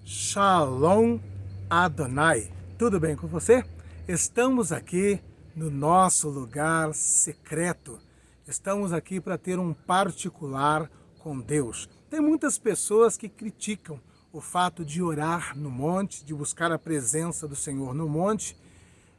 Shalom Adonai. Tudo bem com você? Estamos aqui no nosso lugar secreto. Estamos aqui para ter um particular com Deus. Tem muitas pessoas que criticam o fato de orar no monte, de buscar a presença do Senhor no monte.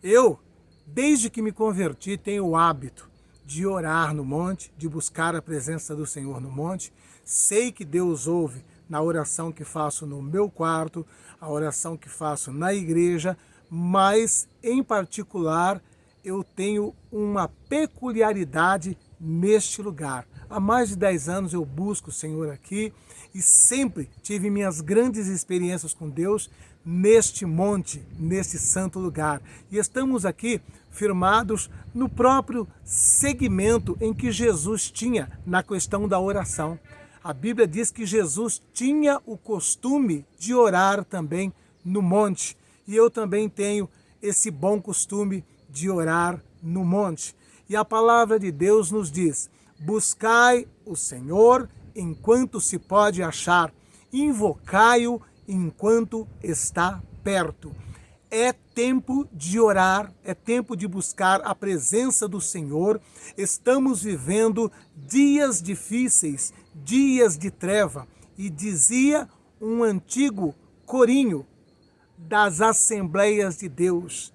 Eu, desde que me converti, tenho o hábito de orar no monte, de buscar a presença do Senhor no monte. Sei que Deus ouve na oração que faço no meu quarto, a oração que faço na igreja, mas, em particular, eu tenho uma peculiaridade neste lugar. Há mais de 10 anos eu busco o Senhor aqui e sempre tive minhas grandes experiências com Deus neste monte, neste santo lugar. E estamos aqui firmados no próprio segmento em que Jesus tinha na questão da oração. A Bíblia diz que Jesus tinha o costume de orar também no monte. E eu também tenho esse bom costume de orar no monte. E a palavra de Deus nos diz: buscai o Senhor enquanto se pode achar, invocai-o enquanto está perto. É tempo de orar, é tempo de buscar a presença do Senhor. Estamos vivendo dias difíceis, dias de treva. E dizia um antigo corinho das Assembleias de Deus: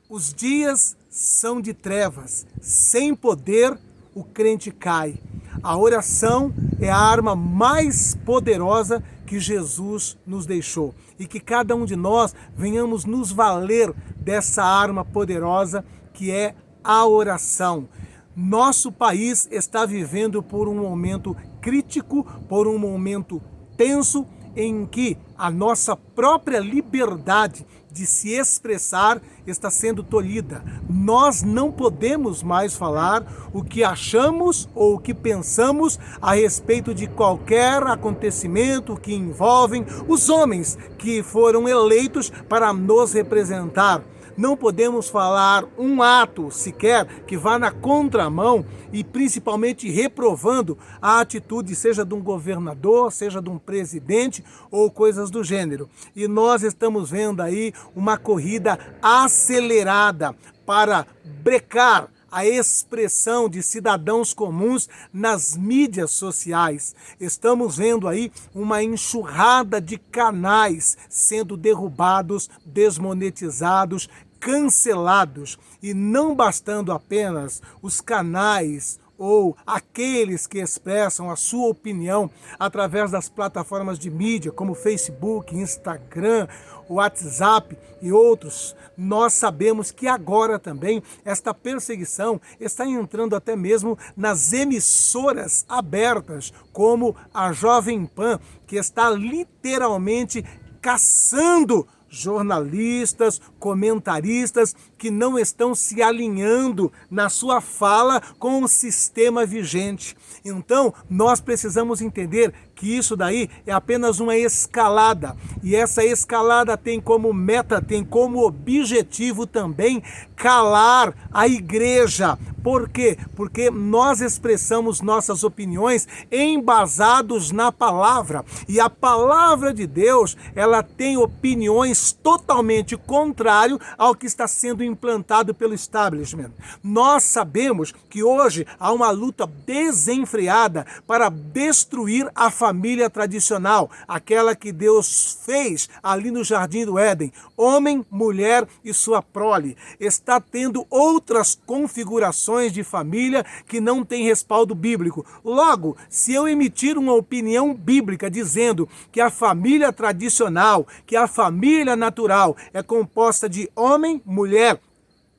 os dias são de trevas, sem poder o crente cai. A oração é a arma mais poderosa que Jesus nos deixou. E que cada um de nós venhamos nos valer dessa arma poderosa que é a oração. Nosso país está vivendo por um momento crítico, por um momento tenso, em que a nossa própria liberdade de se expressar está sendo tolhida. Nós não podemos mais falar o que achamos ou o que pensamos a respeito de qualquer acontecimento que envolvem os homens que foram eleitos para nos representar. Não podemos falar um ato sequer que vá na contramão e principalmente reprovando a atitude, seja de um governador, seja de um presidente ou coisas do gênero. E nós estamos vendo aí uma corrida acelerada para brecar a expressão de cidadãos comuns nas mídias sociais. Estamos vendo aí uma enxurrada de canais sendo derrubados, desmonetizados, cancelados. E não bastando apenas os canais ou aqueles que expressam a sua opinião através das plataformas de mídia como Facebook, Instagram, WhatsApp e outros, nós sabemos que agora também esta perseguição está entrando até mesmo nas emissoras abertas, como a Jovem Pan, que está literalmente caçando jornalistas, comentaristas que não estão se alinhando na sua fala com o sistema vigente. Então, nós precisamos entender que isso daí é apenas uma escalada. E essa escalada tem como meta, tem como objetivo também calar a igreja. Por quê? Porque nós expressamos nossas opiniões embasados na palavra. E a palavra de Deus, ela tem opiniões totalmente contrárias ao que está sendo implantado pelo establishment. Nós sabemos que hoje há uma luta desenfreada para destruir a família tradicional, aquela que Deus fez ali no Jardim do Éden, homem, mulher e sua prole. Está tendo outras configurações de família que não têm respaldo bíblico. Logo, se eu emitir uma opinião bíblica dizendo que a família tradicional, que a família natural é composta de homem, mulher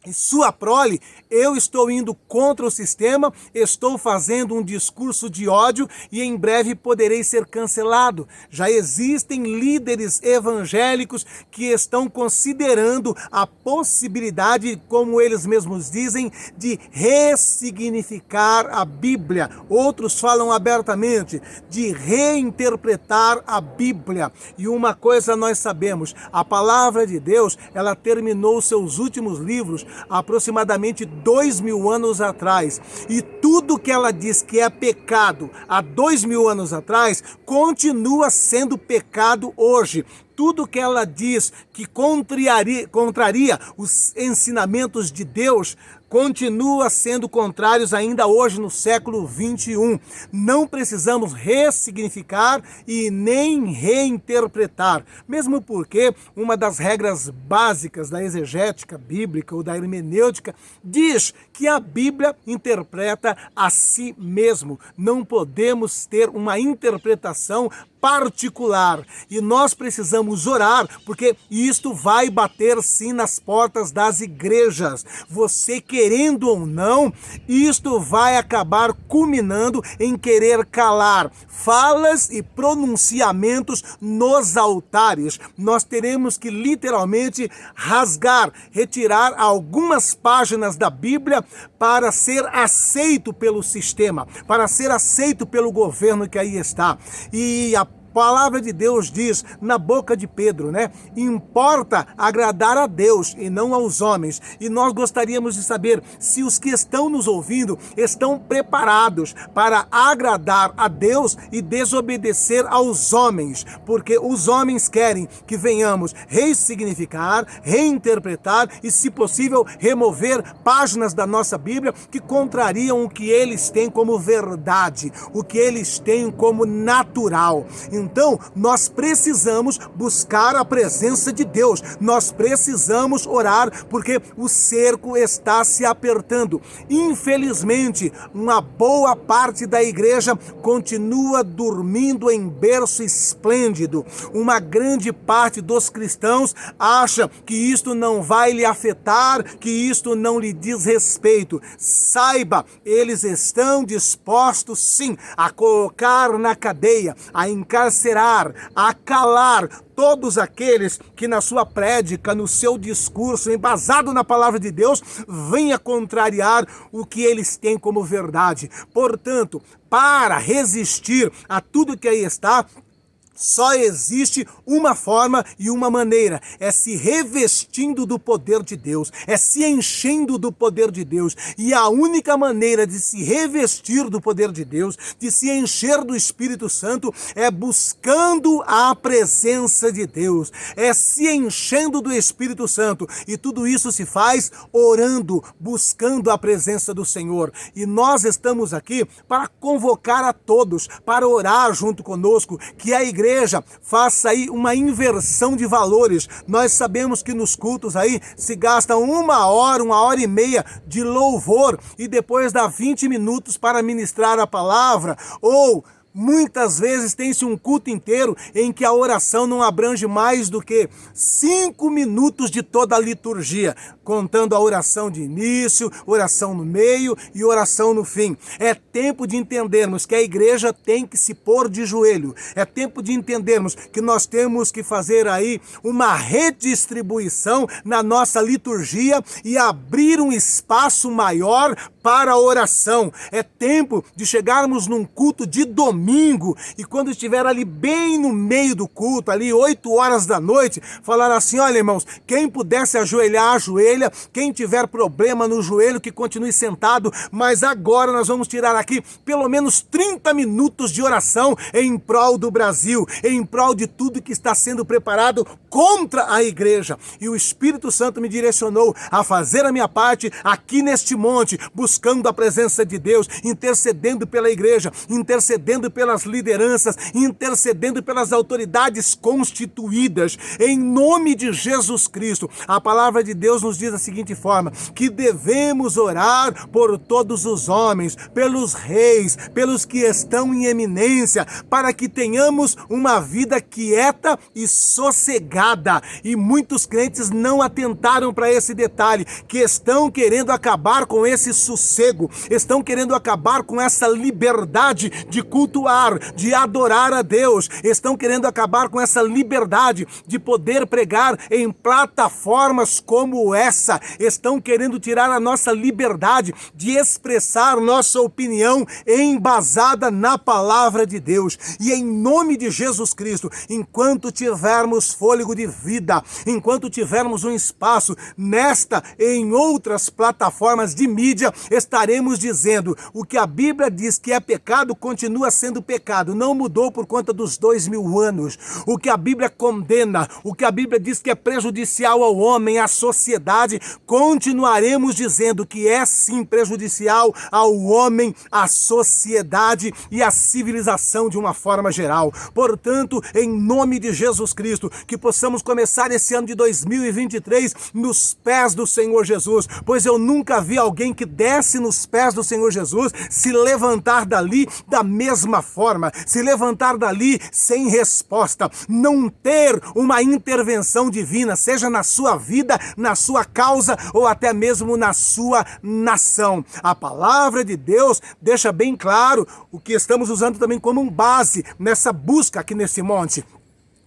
e sua prole, eu estou indo contra o sistema, estou fazendo um discurso de ódio e em breve poderei ser cancelado. Já existem líderes evangélicos que estão considerando a possibilidade, como eles mesmos dizem, de ressignificar a Bíblia. Outros falam abertamente de reinterpretar a Bíblia. E uma coisa nós sabemos, a palavra de Deus, ela terminou seus últimos livros aproximadamente 2000 anos atrás. E tudo que ela diz que é pecado há 2000 anos atrás, continua sendo pecado hoje. tudo que ela diz que contraria os ensinamentos de Deus, continua sendo contrários ainda hoje no século 21. Não precisamos ressignificar e nem reinterpretar, mesmo porque uma das regras básicas da exegética bíblica ou da hermenêutica diz que a Bíblia interpreta a si mesmo. Não podemos ter uma interpretação particular, e nós precisamos orar, porque isto vai bater sim nas portas das igrejas. Você querendo ou não, isto vai acabar culminando em querer calar falas e pronunciamentos nos altares. Nós teremos que literalmente rasgar, retirar algumas páginas da Bíblia para ser aceito pelo sistema, para ser aceito pelo governo que aí está. E a palavra de Deus diz na boca de Pedro, né? Importa agradar a Deus e não aos homens. E nós gostaríamos de saber se os que estão nos ouvindo estão preparados para agradar a Deus e desobedecer aos homens, porque os homens querem que venhamos ressignificar, reinterpretar e, se possível, remover páginas da nossa Bíblia que contrariam o que eles têm como verdade, o que eles têm como natural. Então, nós precisamos buscar a presença de Deus. Nós precisamos orar, porque o cerco está se apertando. Infelizmente, uma boa parte da igreja continua dormindo em berço esplêndido. Uma grande parte dos cristãos acha que isto não vai lhe afetar, que isto não lhe diz respeito. Saiba, eles estão dispostos, sim, a colocar na cadeia, a encarcerar, a calar todos aqueles que na sua prédica, no seu discurso, embasado na palavra de Deus, venha contrariar o que eles têm como verdade. Portanto, para resistir a tudo que aí está, só existe uma forma e uma maneira, é se revestindo do poder de Deus, é se enchendo do poder de Deus. E a única maneira de se revestir do poder de Deus, de se encher do Espírito Santo, é buscando a presença de Deus, é se enchendo do Espírito Santo. E tudo isso se faz orando, buscando a presença do Senhor. E nós estamos aqui para convocar a todos, para orar junto conosco, que a igreja faça aí uma inversão de valores. Nós sabemos que nos cultos aí se gasta 1 hora e meia de louvor e depois dá 20 minutos para ministrar a palavra, ou muitas vezes tem-se um culto inteiro em que a oração não abrange mais do que 5 minutos de toda a liturgia, contando a oração de início, oração no meio e oração no fim. É tempo de entendermos que a igreja tem que se pôr de joelho. É tempo de entendermos que nós temos que fazer aí uma redistribuição na nossa liturgia e abrir um espaço maior para a oração. É tempo de chegarmos num culto de domingo e quando estiver ali bem no meio do culto, ali 8 horas da noite, falar assim: olha, irmãos, quem puder se ajoelhar, ajoelha, quem tiver problema no joelho que continue sentado, mas agora nós vamos tirar aqui pelo menos 30 minutos de oração em prol do Brasil, em prol de tudo que está sendo preparado contra a igreja. E o Espírito Santo me direcionou a fazer a minha parte aqui neste monte, buscando a presença de Deus, intercedendo pela igreja, intercedendo pelas lideranças, intercedendo pelas autoridades constituídas, em nome de Jesus Cristo. A palavra de Deus nos diz da seguinte forma, que devemos orar por todos os homens, pelos reis, pelos que estão em eminência, para que tenhamos uma vida quieta e sossegada. E muitos crentes não atentaram para esse detalhe, que estão querendo acabar com esse sossego, estão querendo acabar com essa liberdade de cultuar, de adorar a Deus, estão querendo acabar com essa liberdade de poder pregar em plataformas como essa, estão querendo tirar a nossa liberdade de expressar nossa opinião embasada na palavra de Deus. E em nome de Jesus Cristo, enquanto tivermos fôlego Código de Vida. Enquanto tivermos um espaço nesta e em outras plataformas de mídia, estaremos dizendo o que a Bíblia diz que é pecado, continua sendo pecado, não mudou por conta dos 2000 anos. O que a Bíblia condena, o que a Bíblia diz que é prejudicial ao homem, à sociedade, continuaremos dizendo que é sim prejudicial ao homem, à sociedade e à civilização de uma forma geral. Portanto, em nome de Jesus Cristo, que possamos começar esse ano de 2023 nos pés do Senhor Jesus, pois eu nunca vi alguém que desce nos pés do Senhor Jesus se levantar dali da mesma forma, se levantar dali sem resposta, não ter uma intervenção divina, seja na sua vida, na sua causa ou até mesmo na sua nação. A palavra de Deus deixa bem claro o que estamos usando também como base nessa busca aqui nesse monte.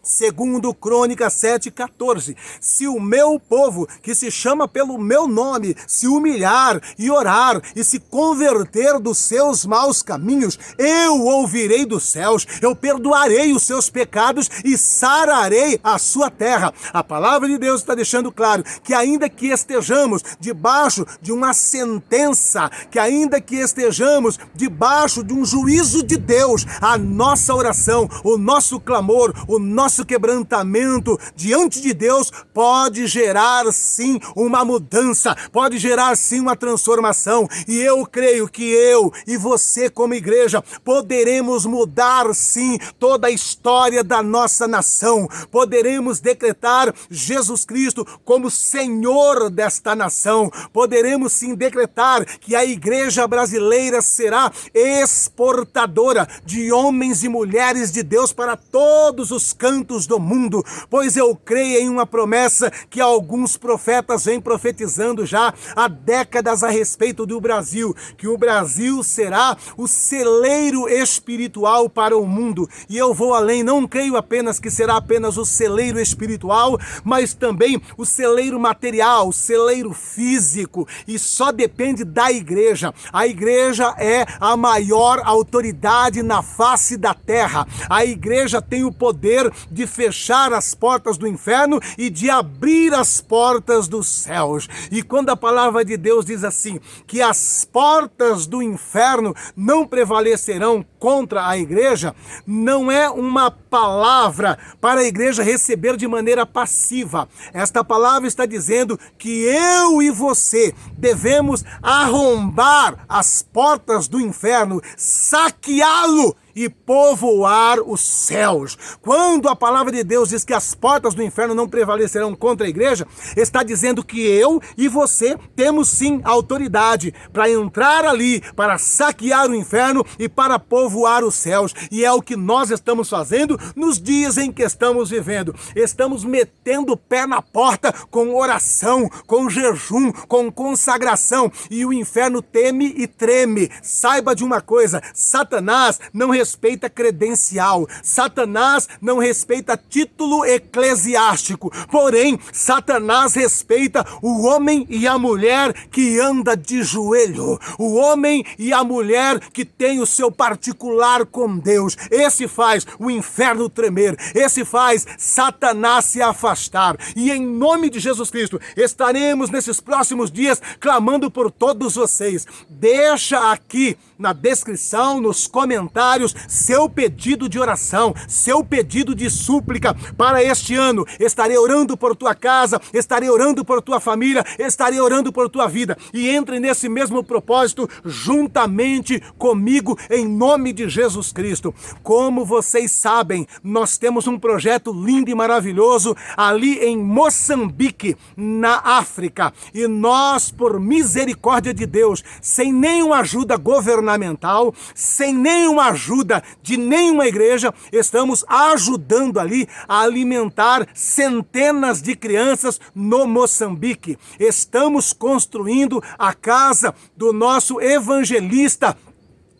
Segundo Crônicas 7,14, se o meu povo, que se chama pelo meu nome, se humilhar e orar e se converter dos seus maus caminhos, eu ouvirei dos céus, eu perdoarei os seus pecados e sararei a sua terra. A palavra de Deus está deixando claro que ainda que estejamos debaixo de uma sentença, que ainda que estejamos debaixo de um juízo de Deus, a nossa oração, o nosso clamor, o nosso quebrantamento diante de Deus pode gerar sim uma mudança, pode gerar sim uma transformação, e eu creio que eu e você como igreja poderemos mudar sim toda a história da nossa nação, poderemos decretar Jesus Cristo como Senhor desta nação, poderemos sim decretar que a igreja brasileira será exportadora de homens e mulheres de Deus para todos os cantos do mundo, pois eu creio em uma promessa que alguns profetas vêm profetizando já há décadas a respeito do Brasil, que o Brasil será o celeiro espiritual para o mundo. E eu vou além, não creio apenas que será apenas o celeiro espiritual, mas também o celeiro material, o celeiro físico, e só depende da igreja. A igreja é a maior autoridade na face da terra. A igreja tem o poder de fechar as portas do inferno e de abrir as portas dos céus. E quando a palavra de Deus diz assim, que as portas do inferno não prevalecerão contra a igreja, não é uma palavra para a igreja receber de maneira passiva. Esta palavra está dizendo que eu e você devemos arrombar as portas do inferno, saqueá-lo e povoar os céus. Quando a palavra de Deus diz que as portas do inferno não prevalecerão contra a igreja, está dizendo que eu e você temos sim autoridade para entrar ali, para saquear o inferno e para povoar os céus. E é o que nós estamos fazendo nos dias em que estamos vivendo. Estamos metendo o pé na porta com oração, com jejum, com consagração, e o inferno teme e treme. Saiba de uma coisa, Satanás não respeita credencial, Satanás não respeita título eclesiástico, porém Satanás respeita o homem e a mulher que anda de joelho, o homem e a mulher que tem o seu particular com Deus. Esse faz o inferno tremer, esse faz Satanás se afastar, e em nome de Jesus Cristo estaremos nesses próximos dias clamando por todos vocês. Deixa aqui na descrição, nos comentários, seu pedido de oração, seu pedido de súplica para este ano. Estarei orando por tua casa, estarei orando por tua família, estarei orando por tua vida. E entre nesse mesmo propósito juntamente comigo, em nome de Jesus Cristo. Como vocês sabem, nós temos um projeto lindo e maravilhoso ali em Moçambique, na África. E nós, por misericórdia de Deus, sem nenhuma ajuda governamental, sem nenhuma ajuda de nenhuma igreja, estamos ajudando ali a alimentar centenas de crianças no Moçambique. Estamos construindo a casa do nosso evangelista,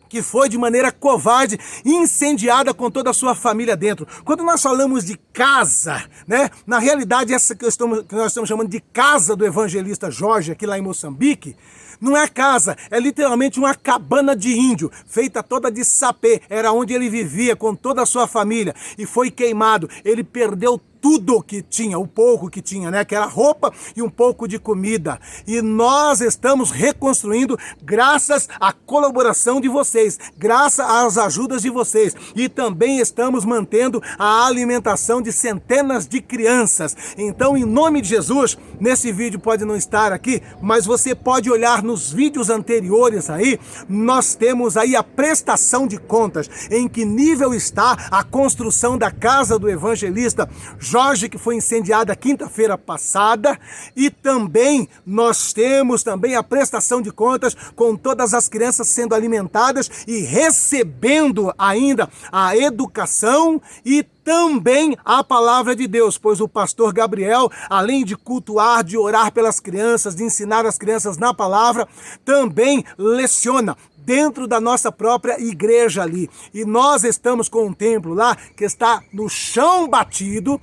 que foi de maneira covarde incendiada com toda a sua família dentro. Quando nós falamos de casa, né, na realidade essa que nós estamos chamando de casa do evangelista Jorge, aqui lá em Moçambique, não é casa, é literalmente uma cabana de índio, feita toda de sapê. Era onde ele vivia com toda a sua família e foi queimado. Ele perdeu tudo que tinha, o pouco que tinha, né? Que era roupa e um pouco de comida. E nós estamos reconstruindo graças à colaboração de vocês, graças às ajudas de vocês. E também estamos mantendo a alimentação de centenas de crianças. Então, em nome de Jesus, nesse vídeo pode não estar aqui, mas você pode olhar nos vídeos anteriores aí, nós temos aí a prestação de contas, em que nível está a construção da casa do evangelista Jorge, que foi incendiada quinta-feira passada, e também nós temos também a prestação de contas com todas as crianças sendo alimentadas e recebendo ainda a educação e também a palavra de Deus, pois o pastor Gabriel, além de cultuar, de orar pelas crianças, de ensinar as crianças na palavra, também leciona dentro da nossa própria igreja ali. E nós estamos com um templo lá que está no chão batido,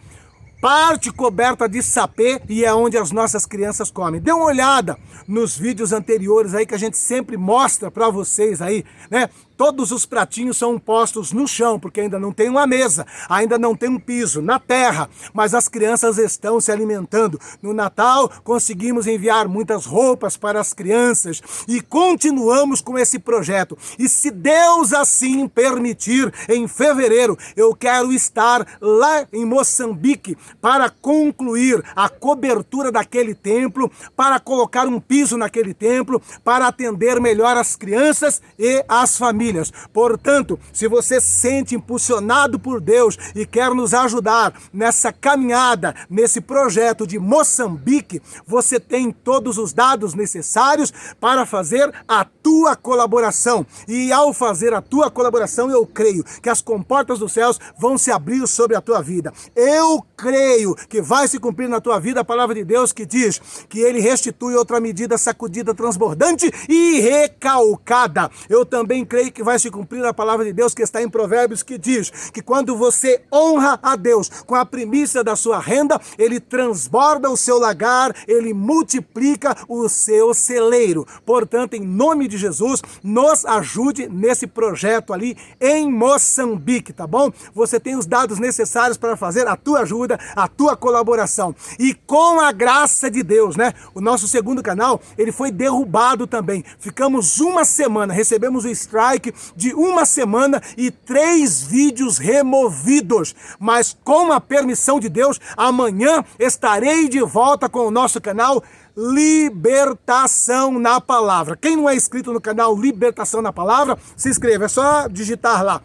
parte coberta de sapê, e é onde as nossas crianças comem. Dê uma olhada nos vídeos anteriores aí que a gente sempre mostra para vocês aí, né? Todos os pratinhos são postos no chão, porque ainda não tem uma mesa, ainda não tem um piso, na terra, mas as crianças estão se alimentando. No Natal, conseguimos enviar muitas roupas para as crianças e continuamos com esse projeto. E se Deus assim permitir, em fevereiro, eu quero estar lá em Moçambique para concluir a cobertura daquele templo, para colocar um piso naquele templo, para atender melhor as crianças e as famílias. Portanto, se você se sente impulsionado por Deus e quer nos ajudar nessa caminhada, nesse projeto de Moçambique, você tem todos os dados necessários para fazer a tua colaboração. E ao fazer a tua colaboração, eu creio que as comportas dos céus vão se abrir sobre a tua vida. Eu creio que vai se cumprir na tua vida a palavra de Deus que diz que ele restitui outra medida sacudida, transbordante e recalcada. Eu também creio que vai se cumprir a palavra de Deus que está em Provérbios, que diz que quando você honra a Deus com a primícia da sua renda, ele transborda o seu lagar, ele multiplica o seu celeiro. Portanto, em nome de Jesus, nos ajude nesse projeto ali em Moçambique, tá bom? Você tem os dados necessários para fazer a tua ajuda, a tua colaboração. E com a graça de Deus, né? O nosso segundo canal, ele foi derrubado também. Ficamos uma semana, recebemos o strike de uma semana e 3 vídeos removidos. Mas com a permissão de Deus, amanhã estarei de volta com o nosso canal Libertação na Palavra. Quem não é inscrito no canal Libertação na Palavra, se inscreva. É só digitar lá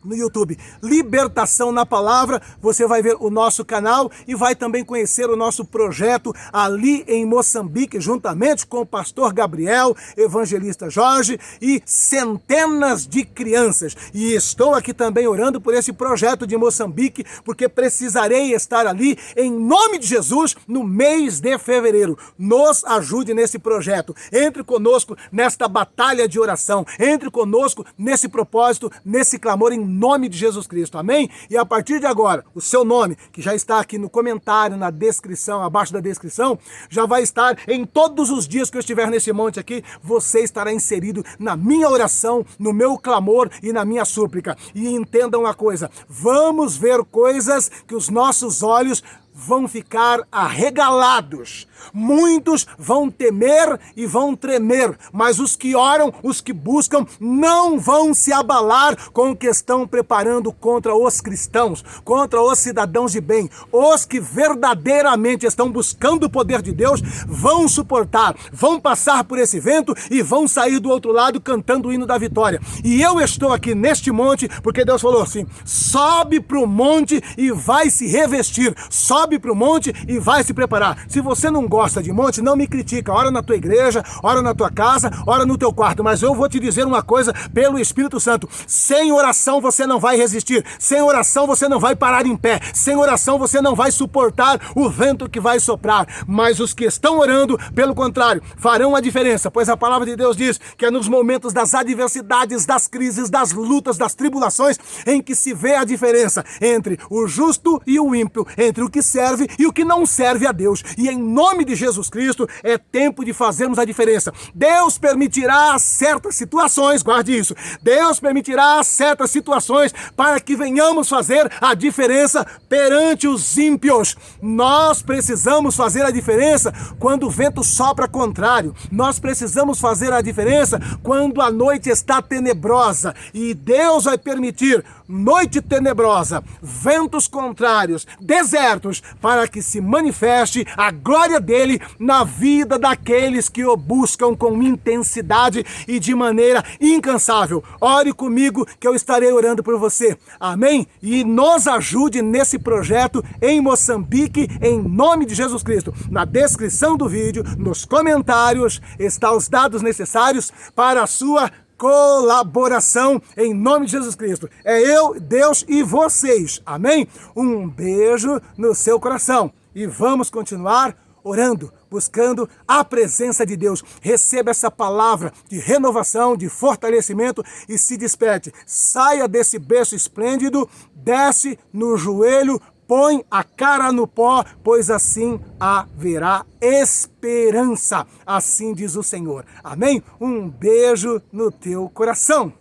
no YouTube, Libertação na Palavra, você vai ver o nosso canal e vai também conhecer o nosso projeto ali em Moçambique, juntamente com o pastor Gabriel, evangelista Jorge e centenas de crianças. E estou aqui também orando por esse projeto de Moçambique, porque precisarei estar ali em nome de Jesus no mês de fevereiro. Nos ajude nesse projeto. Entre conosco nesta batalha de oração. Entre conosco nesse propósito, nesse clamor em nome de Jesus Cristo, amém? E a partir de agora, o seu nome, que já está aqui no comentário, na descrição, abaixo da descrição, já vai estar em todos os dias que eu estiver nesse monte aqui, você estará inserido na minha oração, no meu clamor e na minha súplica. E entendam uma coisa, vamos ver coisas que os nossos olhos vão ficar arregalados. Muitos vão temer e vão tremer, mas os que oram, os que buscam, não vão se abalar com o que estão preparando contra os cristãos, contra os cidadãos de bem. Os que verdadeiramente estão buscando o poder de Deus vão suportar, vão passar por esse vento e vão sair do outro lado cantando o hino da vitória. E eu estou aqui neste monte porque Deus falou assim: sobe para o monte e vai se revestir, sobe para o monte e vai se preparar. Se você não gosta de monte, não me critica. Ora na tua igreja, ora na tua casa, ora no teu quarto. Mas eu vou te dizer uma coisa pelo Espírito Santo: sem oração você não vai resistir. Sem oração você não vai parar em pé. Sem oração você não vai suportar o vento que vai soprar. Mas os que estão orando, pelo contrário, farão a diferença. Pois a palavra de Deus diz que é nos momentos das adversidades, das crises, das lutas, das tribulações, em que se vê a diferença entre o justo e o ímpio, entre o que serve e o que não serve a Deus. E em nome de Jesus Cristo, é tempo de fazermos a diferença. Deus permitirá certas situações, guarde isso, Deus permitirá certas situações para que venhamos fazer a diferença perante os ímpios. Nós precisamos fazer a diferença quando o vento sopra contrário. Nós precisamos fazer a diferença quando a noite está tenebrosa. E Deus vai permitir noite tenebrosa, ventos contrários, desertos, para que se manifeste a glória dele na vida daqueles que o buscam com intensidade e de maneira incansável. Ore comigo que eu estarei orando por você. Amém? E nos ajude nesse projeto em Moçambique, em nome de Jesus Cristo. Na descrição do vídeo, nos comentários, estão os dados necessários para a sua colaboração em nome de Jesus Cristo. É eu, Deus e vocês. Amém? Um beijo no seu coração. E vamos continuar orando, buscando a presença de Deus. Receba essa palavra de renovação, de fortalecimento e se desperte. Saia desse berço esplêndido, desce no joelho, põe a cara no pó, pois assim haverá esperança. Assim diz o Senhor. Amém? Um beijo no teu coração.